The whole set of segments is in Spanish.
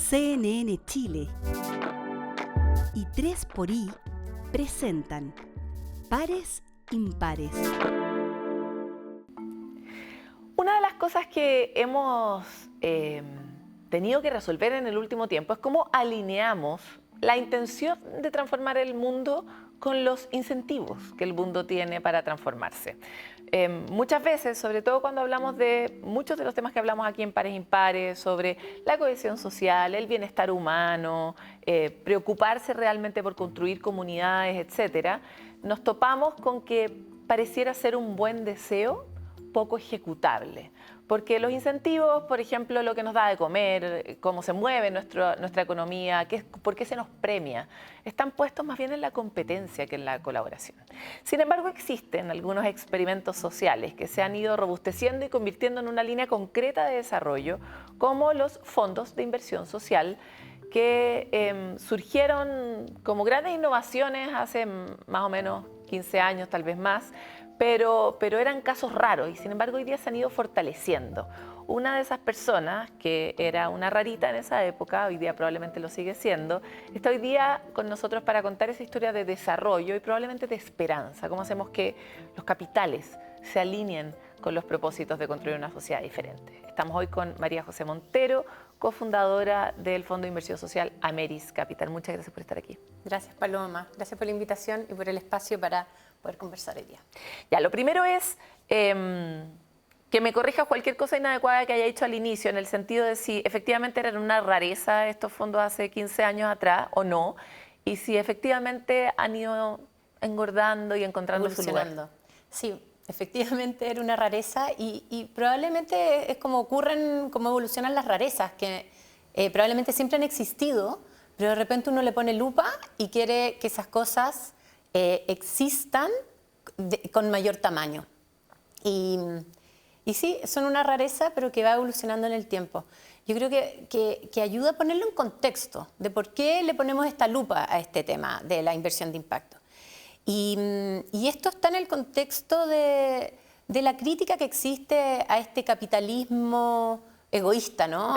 CNN Chile y 3xI presentan Pares Impares. Una de las cosas que hemos tenido que resolver en el último tiempo es cómo alineamos la intención de transformar el mundo con los incentivos que el mundo tiene para transformarse. Muchas veces, sobre todo cuando hablamos de muchos de los temas que hablamos aquí en Pares Impares, sobre la cohesión social, el bienestar humano, preocuparse realmente por construir comunidades, etcétera, nos topamos con que pareciera ser un buen deseo poco ejecutable. Porque los incentivos, por ejemplo, lo que nos da de comer, cómo se mueve nuestra economía, por qué se nos premia, están puestos más bien en la competencia que en la colaboración. Sin embargo, existen algunos experimentos sociales que se han ido robusteciendo y convirtiendo en una línea concreta de desarrollo, como los fondos de inversión social, que surgieron como grandes innovaciones hace más o menos 15 años, tal vez más, pero eran casos raros y sin embargo hoy día se han ido fortaleciendo. Una de esas personas, que era una rarita en esa época, hoy día probablemente lo sigue siendo, está hoy día con nosotros para contar esa historia de desarrollo y probablemente de esperanza, cómo hacemos que los capitales se alineen con los propósitos de construir una sociedad diferente. Estamos hoy con María José Montero, cofundadora del Fondo de Inversión Social Ameris Capital. Muchas gracias por estar aquí. Gracias, Paloma. Gracias por la invitación y por el espacio para poder conversar hoy día. Ya, lo primero es que me corrijas cualquier cosa inadecuada que haya dicho al inicio, en el sentido de si efectivamente eran una rareza estos fondos hace 15 años atrás o no, y si efectivamente han ido engordando y encontrando su lugar. Sí, efectivamente era una rareza y probablemente es como ocurren, como evolucionan las rarezas, que probablemente siempre han existido, pero de repente uno le pone lupa y quiere que esas cosas existan con mayor tamaño. Y sí, son una rareza, pero que va evolucionando en el tiempo. Yo creo que ayuda a ponerlo en contexto de por qué le ponemos esta lupa a este tema de la inversión de impacto. Y esto está en el contexto de la crítica que existe a este capitalismo egoísta, ¿no?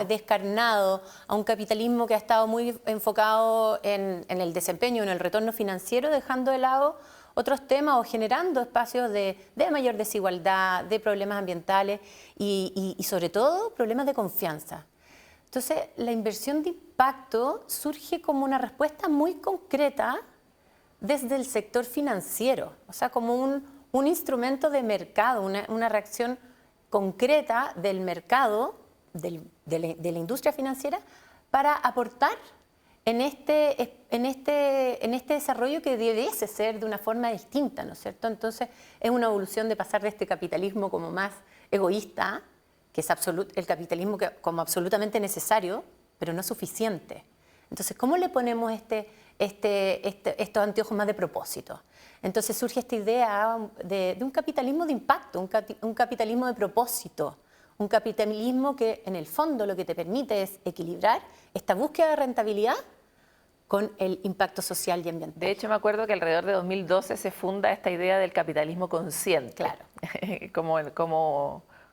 Descarnado, a un capitalismo que ha estado muy enfocado en el desempeño, en el retorno financiero, dejando de lado otros temas o generando espacios de mayor desigualdad, de problemas ambientales y sobre todo problemas de confianza. Entonces, la inversión de impacto surge como una respuesta muy concreta desde el sector financiero, o sea, como un instrumento de mercado, una reacción concreta del mercado, de la industria financiera, para aportar en este desarrollo que debiese ser de una forma distinta, ¿no es cierto? Entonces, es una evolución de pasar de este capitalismo como más egoísta, que es el capitalismo como absolutamente necesario, pero no suficiente. Entonces, ¿cómo le ponemos estos anteojos más de propósito? Entonces surge esta idea de un capitalismo de impacto, un capitalismo de propósito, un capitalismo que en el fondo lo que te permite es equilibrar esta búsqueda de rentabilidad con el impacto social y ambiental. De hecho, me acuerdo que alrededor de 2012 se funda esta idea del capitalismo consciente, claro,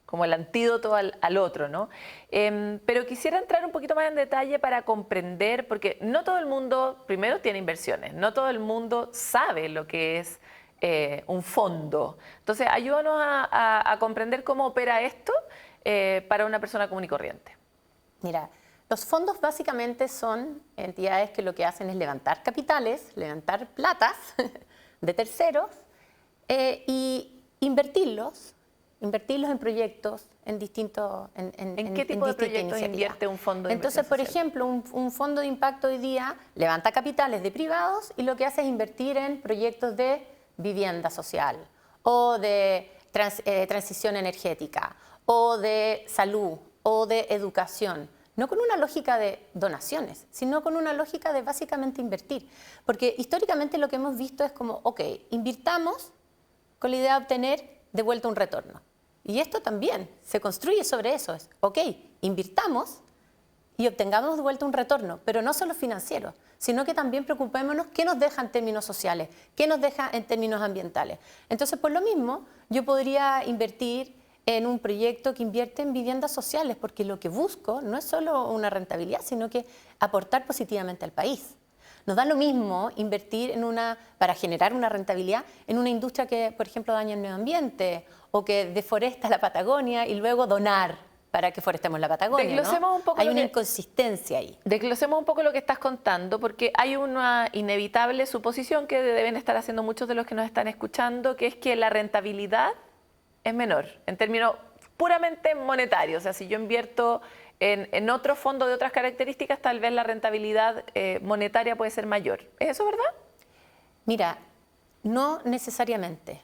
como el antídoto al otro, ¿no? Pero quisiera entrar un poquito más en detalle para comprender, porque no todo el mundo, primero, tiene inversiones, no todo el mundo sabe lo que es un fondo. Entonces, ayúdanos a comprender cómo opera esto para una persona común y corriente. Mira, los fondos básicamente son entidades que lo que hacen es levantar capitales, levantar platas de terceros y invertirlos en proyectos, en qué tipo de proyectos invierte un fondo de inversión social? Entonces, por ejemplo, un fondo de impacto hoy día levanta capitales de privados y lo que hace es invertir en proyectos de vivienda social o de transición energética o de salud o de educación. No con una lógica de donaciones, sino con una lógica de básicamente invertir. Porque históricamente lo que hemos visto es como, ok, invirtamos con la idea de obtener de vuelta un retorno. Y esto también se construye sobre eso. Es, ok, invirtamos y obtengamos de vuelta un retorno, pero no solo financiero, sino que también preocupémonos qué nos deja en términos sociales, qué nos deja en términos ambientales. Entonces, por lo mismo, yo podría invertir en un proyecto que invierte en viviendas sociales, porque lo que busco no es solo una rentabilidad, sino que aportar positivamente al país. Nos da lo mismo invertir para generar una rentabilidad en una industria que, por ejemplo, daña el medio ambiente o que deforesta la Patagonia y luego donar para que forestemos la Patagonia. Desglosemos un poco Hay una inconsistencia ahí. Desglosemos un poco lo que estás contando, porque hay una inevitable suposición que deben estar haciendo muchos de los que nos están escuchando, que es que la rentabilidad es menor, en términos puramente monetarios. O sea, si yo invierto en otro fondo de otras características, tal vez la rentabilidad monetaria puede ser mayor. ¿Es eso verdad? Mira, no necesariamente.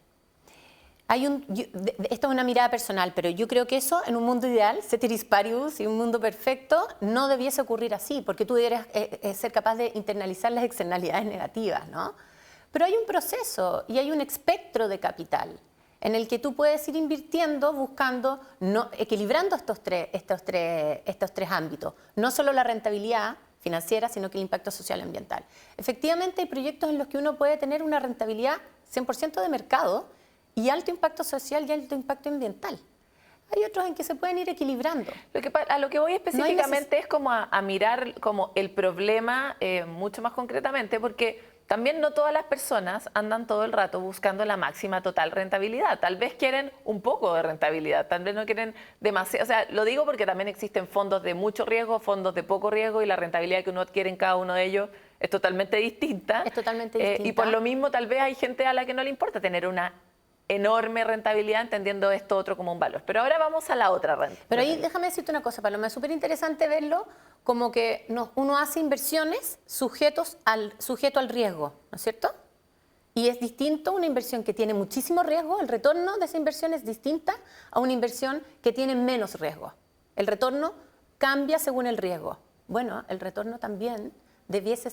Esto es una mirada personal, pero yo creo que eso en un mundo ideal, ceteris paribus y un mundo perfecto, no debiese ocurrir así, porque tú deberías ser capaz de internalizar las externalidades negativas, ¿no? Pero hay un proceso y hay un espectro de capital en el que tú puedes ir invirtiendo, buscando, equilibrando estos tres ámbitos. No solo la rentabilidad financiera, sino que el impacto social y ambiental. Efectivamente, hay proyectos en los que uno puede tener una rentabilidad 100% de mercado y alto impacto social y alto impacto ambiental. Hay otros en que se pueden ir equilibrando. A lo que voy específicamente es como a mirar como el problema mucho más concretamente, porque también no todas las personas andan todo el rato buscando la máxima total rentabilidad. Tal vez quieren un poco de rentabilidad, tal vez no quieren demasiado. O sea, lo digo porque también existen fondos de mucho riesgo, fondos de poco riesgo, y la rentabilidad que uno adquiere en cada uno de ellos es totalmente distinta. Es totalmente distinta. Y por lo mismo tal vez hay gente a la que no le importa tener una enorme rentabilidad, entendiendo esto otro como un valor. Pero ahora vamos a la otra renta. Pero ahí déjame decirte una cosa, Paloma, es súper interesante verlo como que uno hace inversiones sujeto al riesgo, ¿no es cierto? Y es distinto una inversión que tiene muchísimo riesgo, el retorno de esa inversión es distinta a una inversión que tiene menos riesgo. El retorno cambia según el riesgo. Bueno, el retorno también debiese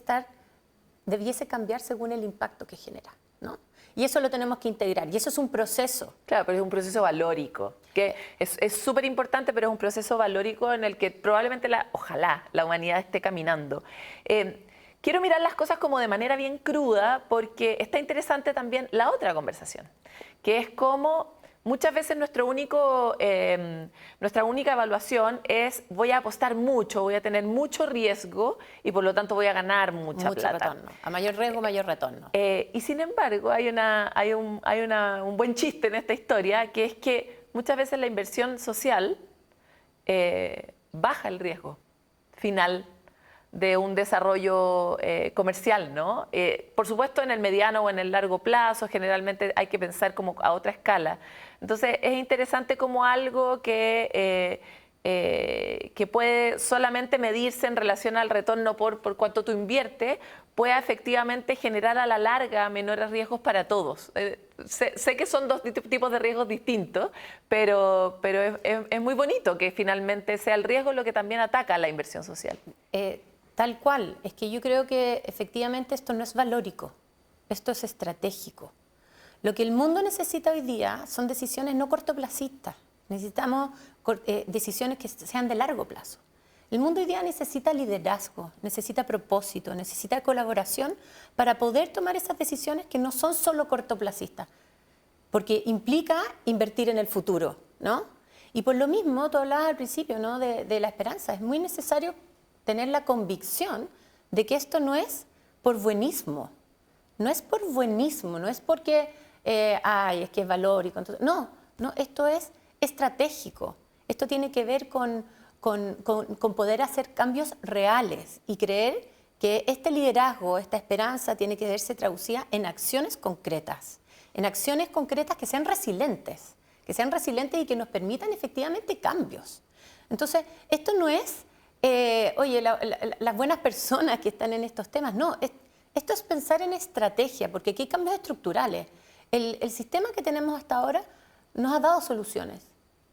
cambiar según el impacto que genera, ¿no? Y eso lo tenemos que integrar, y eso es un proceso. Claro, pero es un proceso valórico, que es súper importante, pero es un proceso valórico en el que probablemente, ojalá, la humanidad esté caminando. Quiero mirar las cosas como de manera bien cruda, porque está interesante también la otra conversación, que es cómo muchas veces nuestra única evaluación es: voy a apostar mucho, voy a tener mucho riesgo y por lo tanto voy a ganar mucha plata. Retorno. A mayor riesgo, mayor retorno. Y sin embargo, hay un buen chiste en esta historia, que es que muchas veces la inversión social baja el riesgo final de un desarrollo comercial, ¿no? Por supuesto, en el mediano o en el largo plazo, generalmente hay que pensar como a otra escala. Entonces, es interesante como algo que puede solamente medirse en relación al retorno por cuánto tú inviertes, pueda efectivamente generar a la larga menores riesgos para todos. Sé que son dos tipos de riesgos distintos, pero es muy bonito que finalmente sea el riesgo lo que también ataca a la inversión social. Tal cual, es que yo creo que efectivamente esto no es valórico, esto es estratégico. Lo que el mundo necesita hoy día son decisiones no cortoplacistas, necesitamos decisiones que sean de largo plazo. El mundo hoy día necesita liderazgo, necesita propósito, necesita colaboración para poder tomar esas decisiones que no son solo cortoplacistas, porque implica invertir en el futuro, ¿no? Y por lo mismo, tú hablabas al principio, ¿no?, de la esperanza. Es muy necesario tener la convicción de que esto no es por buenismo, no es por buenismo, no es porque, es que es valórico. Entonces, no, esto es estratégico. Esto tiene que ver con poder hacer cambios reales y creer que este liderazgo, esta esperanza tiene que verse traducida en acciones concretas que sean resilientes y que nos permitan efectivamente cambios. Entonces, esto no es las buenas personas que están en estos temas. No, esto es pensar en estrategia, porque aquí hay cambios estructurales. El sistema que tenemos hasta ahora nos ha dado soluciones,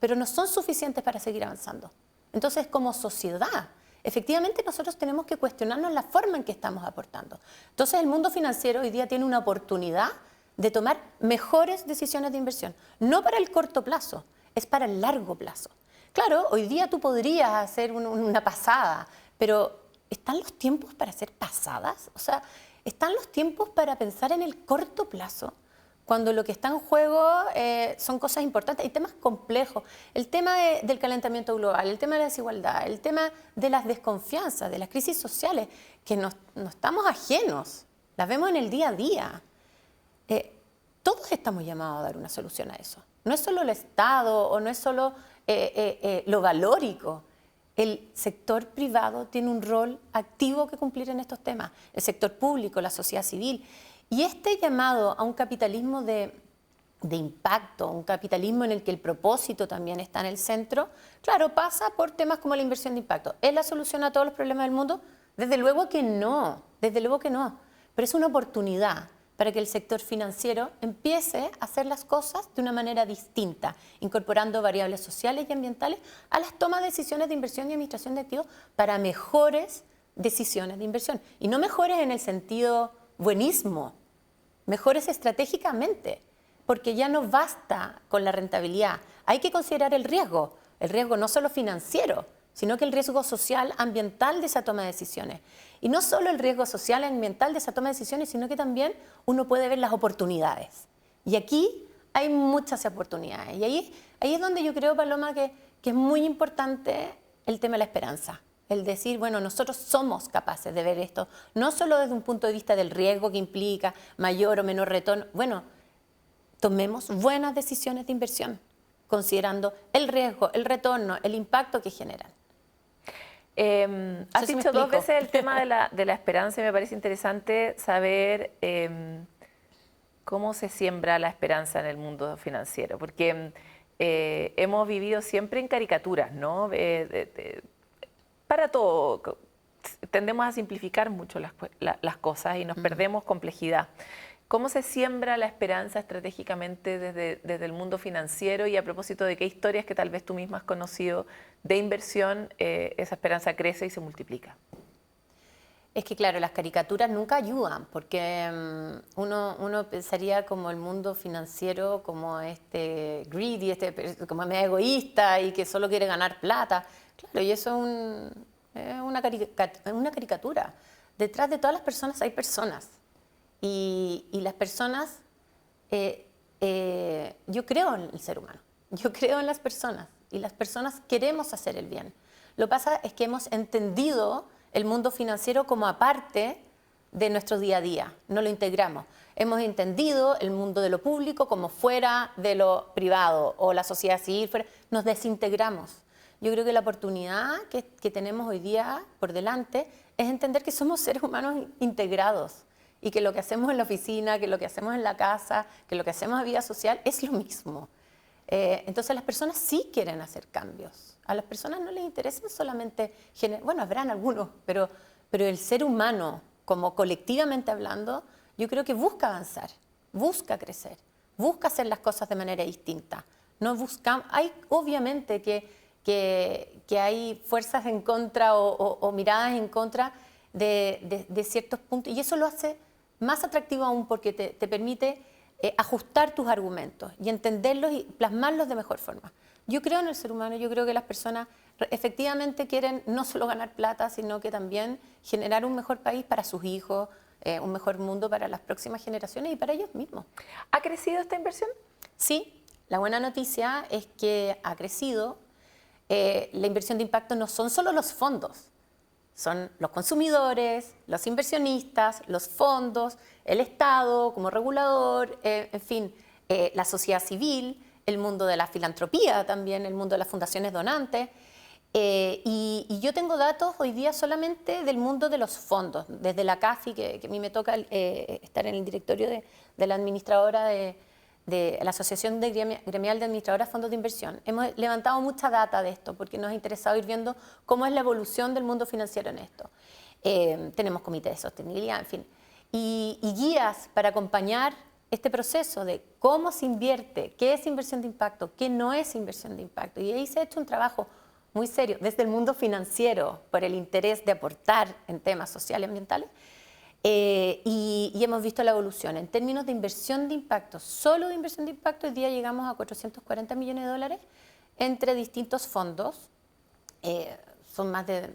pero no son suficientes para seguir avanzando. Entonces, como sociedad, efectivamente nosotros tenemos que cuestionarnos la forma en que estamos aportando. Entonces, el mundo financiero hoy día tiene una oportunidad de tomar mejores decisiones de inversión. No para el corto plazo, es para el largo plazo. Claro, hoy día tú podrías hacer una pasada, pero ¿están los tiempos para hacer pasadas? O sea, ¿están los tiempos para pensar en el corto plazo? cuando lo que está en juego son cosas importantes y temas complejos. El tema del calentamiento global, el tema de la desigualdad, el tema de las desconfianzas, de las crisis sociales, que no estamos ajenos, las vemos en el día a día. Todos estamos llamados a dar una solución a eso. No es solo el Estado o no es solo lo valórico. El sector privado tiene un rol activo que cumplir en estos temas. El sector público, la sociedad civil. Y este llamado a un capitalismo de impacto, un capitalismo en el que el propósito también está en el centro, claro, pasa por temas como la inversión de impacto. ¿Es la solución a todos los problemas del mundo? Desde luego que no, desde luego que no. Pero es una oportunidad para que el sector financiero empiece a hacer las cosas de una manera distinta, incorporando variables sociales y ambientales a las tomas de decisiones de inversión y administración de activos para mejores decisiones de inversión. Y no mejores en el sentido buenismo, mejores estratégicamente, porque ya no basta con la rentabilidad. Hay que considerar el riesgo no solo financiero, sino que el riesgo social, ambiental de esa toma de decisiones. Y no solo el riesgo social, ambiental de esa toma de decisiones, sino que también uno puede ver las oportunidades. Y aquí hay muchas oportunidades. Y ahí es donde yo creo, Paloma, que es muy importante el tema de la esperanza. El decir, bueno, nosotros somos capaces de ver esto, no solo desde un punto de vista del riesgo que implica mayor o menor retorno. Bueno, tomemos buenas decisiones de inversión, considerando el riesgo, el retorno, el impacto que generan. Has dicho dos veces el tema de la esperanza y me parece interesante saber cómo se siembra la esperanza en el mundo financiero, porque hemos vivido siempre en caricaturas, ¿no? Para todo, tendemos a simplificar mucho las cosas y nos perdemos complejidad. ¿Cómo se siembra la esperanza estratégicamente desde el mundo financiero? Y a propósito de qué historias que tal vez tú misma has conocido de inversión, esa esperanza crece y se multiplica. Es que claro, las caricaturas nunca ayudan, porque uno pensaría como el mundo financiero como greedy, como medio egoísta y que solo quiere ganar plata. Claro, y eso es una caricatura. Detrás de todas las personas hay personas. Y las personas, yo creo en el ser humano, yo creo en las personas y las personas queremos hacer el bien. Lo que pasa es que hemos entendido el mundo financiero como aparte de nuestro día a día, no lo integramos. Hemos entendido el mundo de lo público como fuera de lo privado o la sociedad civil, nos desintegramos. Yo creo que la oportunidad que tenemos hoy día por delante es entender que somos seres humanos integrados. Y que lo que hacemos en la oficina, que lo que hacemos en la casa, que lo que hacemos en vida social es lo mismo. Entonces las personas sí quieren hacer cambios. A las personas no les interesa solamente, bueno, habrán algunos, pero el ser humano, como colectivamente hablando, yo creo que busca avanzar, busca crecer, busca hacer las cosas de manera distinta. No buscamos, hay obviamente que hay fuerzas en contra o miradas en contra de ciertos puntos, y eso lo hace más atractivo aún porque te permite ajustar tus argumentos y entenderlos y plasmarlos de mejor forma. Yo creo en el ser humano, yo creo que las personas efectivamente quieren no solo ganar plata, sino que también generar un mejor país para sus hijos, un mejor mundo para las próximas generaciones y para ellos mismos. ¿Ha crecido esta inversión? Sí, la buena noticia es que ha crecido. La inversión de impacto no son solo los fondos, son los consumidores, los inversionistas, los fondos, el Estado como regulador, en fin, la sociedad civil, el mundo de la filantropía también, el mundo de las fundaciones donantes. Y yo tengo datos hoy día solamente del mundo de los fondos, desde la CAFI, que a mí me toca estar en el directorio de la administradora de la Asociación Gremial de Administradoras de Fondos de Inversión. Hemos levantado mucha data de esto porque nos ha interesado ir viendo cómo es la evolución del mundo financiero en esto. Tenemos comités de sostenibilidad, en fin, y guías para acompañar este proceso de cómo se invierte, qué es inversión de impacto, qué no es inversión de impacto. Y ahí se ha hecho un trabajo muy serio desde el mundo financiero por el interés de aportar en temas sociales y ambientales. Y hemos visto la evolución. En términos de inversión de impacto, solo de inversión de impacto, hoy día llegamos a 440 millones de dólares entre distintos fondos. Son más de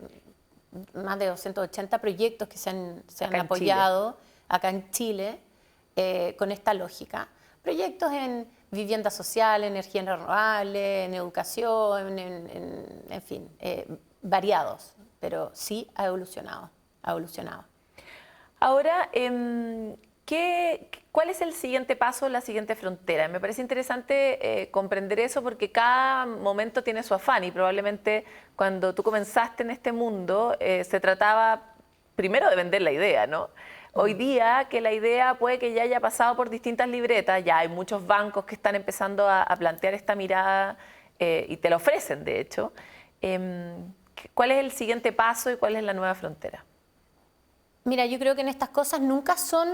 280 proyectos que se han apoyado acá en Chile con esta lógica. Proyectos en vivienda social, energía renovable, en educación, en fin, variados, pero sí ha evolucionado, ha evolucionado. Ahora, ¿cuál es el siguiente paso, la siguiente frontera? Me parece interesante comprender eso porque cada momento tiene su afán y probablemente cuando tú comenzaste en este mundo se trataba primero de vender la idea, ¿no? Hoy día que la idea puede que ya haya pasado por distintas libretas, ya hay muchos bancos que están empezando a plantear esta mirada y te la ofrecen, de hecho. ¿Cuál es el siguiente paso y cuál es la nueva frontera? Mira, yo creo que en estas cosas nunca son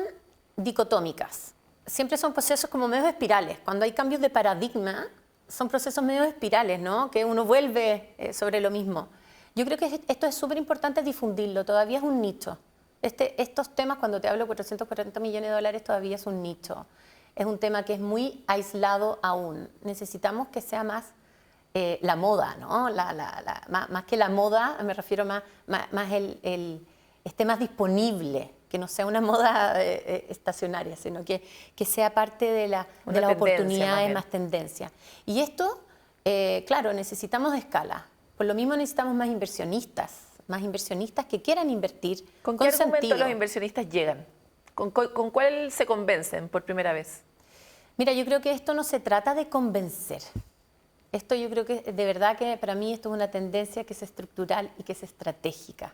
dicotómicas. Siempre son procesos como medios espirales. Cuando hay cambios de paradigma, son procesos medios espirales, ¿no? Que uno vuelve sobre lo mismo. Yo creo que esto es súper importante difundirlo, todavía es un nicho. Estos temas, cuando te hablo de 440 millones de dólares, todavía es un nicho. Es un tema que es muy aislado aún. Necesitamos que sea más la moda, ¿no? Más que la moda, me refiero más esté más disponible, que no sea una moda estacionaria, sino que sea parte de las oportunidades, más tendencia. Y esto, claro, necesitamos escala. Por lo mismo necesitamos más inversionistas que quieran invertir ¿Con qué argumento los inversionistas llegan? ¿Con cuál se convencen por primera vez? Mira, yo creo que esto no se trata de convencer. Esto yo creo que, de verdad que para mí esto es una tendencia que es estructural y que es estratégica.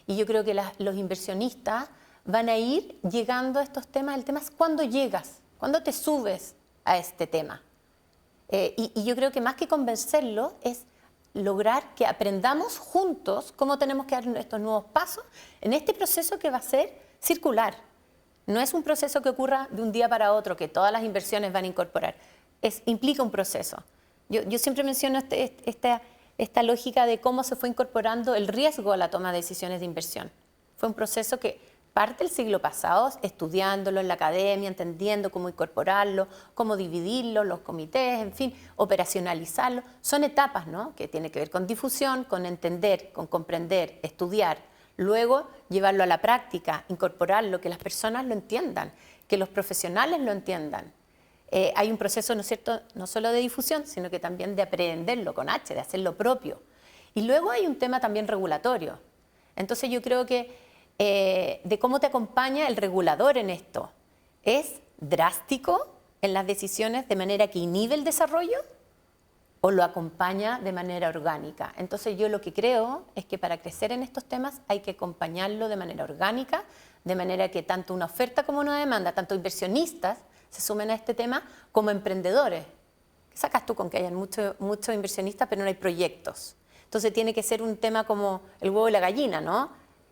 Y yo creo que los inversionistas van a ir llegando a estos temas. El tema es cuándo llegas, cuándo te subes a este tema. Y yo creo que más que convencerlo es lograr que aprendamos juntos cómo tenemos que dar estos nuevos pasos en este proceso que va a ser circular. No es un proceso que ocurra de un día para otro, que todas las inversiones van a incorporar. Implica un proceso. Yo siempre menciono esta lógica de cómo se fue incorporando el riesgo a la toma de decisiones de inversión. Fue un proceso que parte del siglo pasado, estudiándolo en la academia, entendiendo cómo incorporarlo, cómo dividirlo, los comités, en fin, operacionalizarlo. Son etapas, ¿no? Que tienen que ver con difusión, con entender, con comprender, estudiar, luego llevarlo a la práctica, incorporarlo, que las personas lo entiendan, que los profesionales lo entiendan. Hay un proceso, ¿no es cierto?, no solo de difusión, sino que también de aprenderlo con H, de hacerlo propio. Y luego hay un tema también regulatorio. Entonces yo creo que de cómo te acompaña el regulador en esto. ¿Es drástico en las decisiones de manera que inhibe el desarrollo o lo acompaña de manera orgánica? Entonces yo lo que creo es que para crecer en estos temas hay que acompañarlo de manera orgánica, de manera que tanto una oferta como una demanda, tanto inversionistas se sumen a este tema como emprendedores. ¿Qué sacas tú con que hayan muchos inversionistas pero no hay proyectos? Entonces tiene que ser un tema como el huevo y la gallina, ¿no?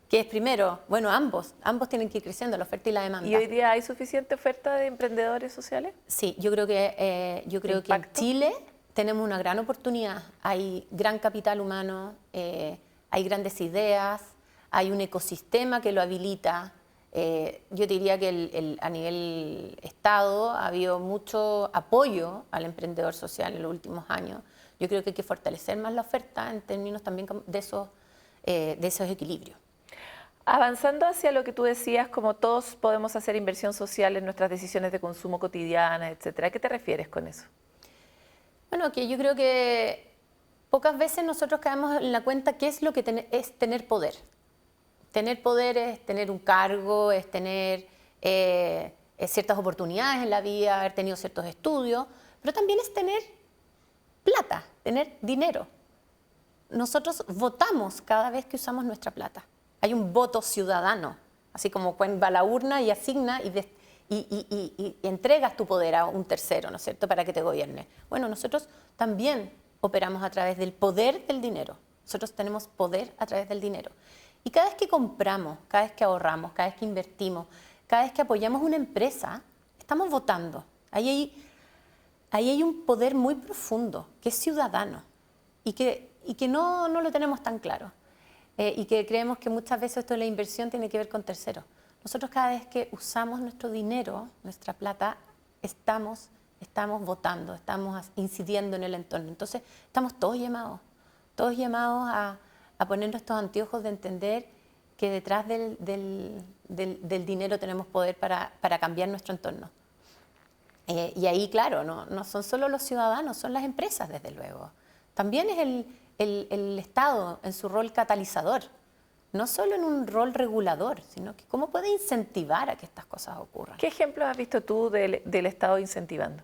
¿Qué es primero? Bueno, ambos tienen que ir creciendo, la oferta y la demanda. ¿Y hoy día hay suficiente oferta de emprendedores sociales? Sí, yo creo que en Chile tenemos una gran oportunidad. Hay gran capital humano, hay grandes ideas, hay un ecosistema que lo habilita. Yo diría que a nivel Estado ha habido mucho apoyo al emprendedor social en los últimos años. Yo creo que hay que fortalecer más la oferta en términos también de esos equilibrios. Avanzando hacia lo que tú decías, como todos podemos hacer inversión social en nuestras decisiones de consumo cotidianas, etcétera. ¿A qué te refieres con eso? Bueno, que yo creo que pocas veces nosotros caemos en la cuenta qué es lo que es tener poder. Tener poder es tener un cargo, es tener ciertas oportunidades en la vida, haber tenido ciertos estudios, pero también es tener plata, tener dinero. Nosotros votamos cada vez que usamos nuestra plata. Hay un voto ciudadano, así como cuando va a la urna y asigna y entregas tu poder a un tercero, ¿no es cierto?, para que te gobierne. Bueno, nosotros también operamos a través del poder del dinero. Nosotros tenemos poder a través del dinero. Y cada vez que compramos, cada vez que ahorramos, cada vez que invertimos, cada vez que apoyamos una empresa, estamos votando. Ahí hay un poder muy profundo, que es ciudadano, y que no lo tenemos tan claro. Y que creemos que muchas veces esto de la inversión tiene que ver con terceros. Nosotros cada vez que usamos nuestro dinero, nuestra plata, estamos votando, estamos incidiendo en el entorno. Entonces estamos todos llamados a poner nuestros anteojos de entender que detrás del dinero tenemos poder para cambiar nuestro entorno. Y ahí, claro, no son solo los ciudadanos, son las empresas, desde luego. También es el Estado en su rol catalizador, no solo en un rol regulador, sino que cómo puede incentivar a que estas cosas ocurran. ¿Qué ejemplos has visto tú del Estado incentivando?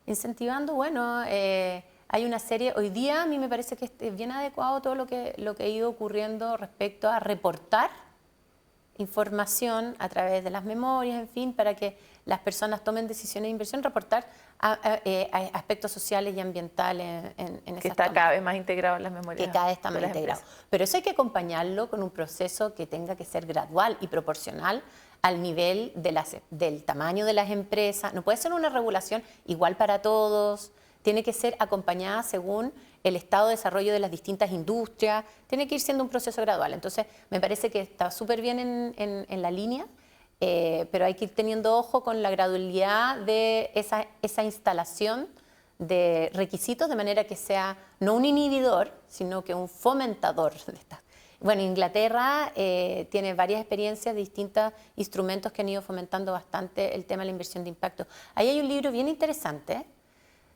Incentivando, bueno, hay una serie, hoy día a mí me parece que es bien adecuado todo lo que ha ido ocurriendo respecto a reportar información a través de las memorias, en fin, para que las personas tomen decisiones de inversión, reportar a aspectos sociales y ambientales en esas Que está tomas. cada vez más integrado en las memorias. Que cada vez está de más las integrado. empresas. Pero eso hay que acompañarlo con un proceso que tenga que ser gradual y proporcional al nivel del tamaño de las empresas. No puede ser una regulación igual para todos, tiene que ser acompañada según el estado de desarrollo de las distintas industrias, tiene que ir siendo un proceso gradual. Entonces, me parece que está súper bien en la línea, pero hay que ir teniendo ojo con la gradualidad de esa instalación de requisitos, de manera que sea no un inhibidor, sino que un fomentador de estas. Bueno, Inglaterra tiene varias experiencias de distintos instrumentos que han ido fomentando bastante el tema de la inversión de impacto. Ahí hay un libro bien interesante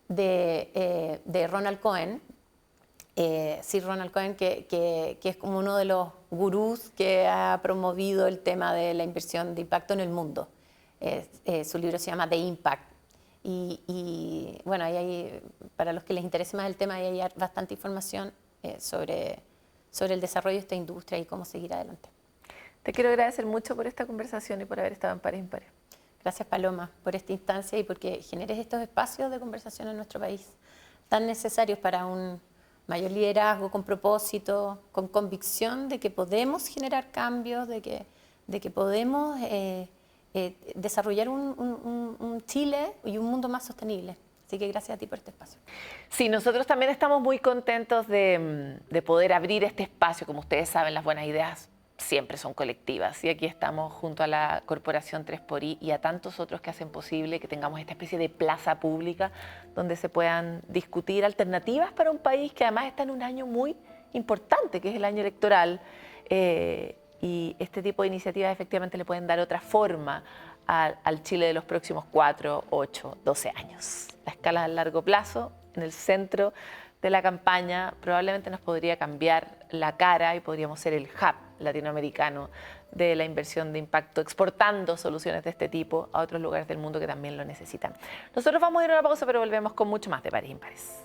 de Ronald Cohen, Sir Ronald Cohen, que es como uno de los gurús que ha promovido el tema de la inversión de impacto en el mundo. Su libro se llama The Impact. Y bueno, ahí hay, para los que les interese más el tema, ahí hay bastante información sobre el desarrollo de esta industria y cómo seguir adelante. Te quiero agradecer mucho por esta conversación y por haber estado en Pares Impares. Gracias, Paloma, por esta instancia y porque generes estos espacios de conversación en nuestro país tan necesarios para un mayor liderazgo, con propósito, con convicción de que podemos generar cambios, de que podemos desarrollar un Chile y un mundo más sostenible. Así que gracias a ti por este espacio. Sí, nosotros también estamos muy contentos de poder abrir este espacio. Como ustedes saben, las buenas ideas siempre son colectivas. Y aquí estamos junto a la Corporación 3xI y a tantos otros que hacen posible que tengamos esta especie de plaza pública donde se puedan discutir alternativas para un país que además está en un año muy importante, que es el año electoral. Y este tipo de iniciativas efectivamente le pueden dar otra forma al Chile de los próximos 4, 8, 12 años. La escala a largo plazo, en el centro de la campaña, probablemente nos podría cambiar la cara y podríamos ser el hub latinoamericano de la inversión de impacto, exportando soluciones de este tipo a otros lugares del mundo que también lo necesitan. Nosotros vamos a ir a una pausa, pero volvemos con mucho más de Pares Impares.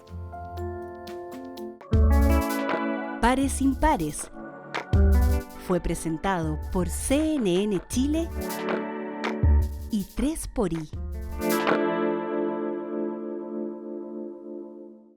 Pares Impares fue presentado por CNN Chile y 3xI.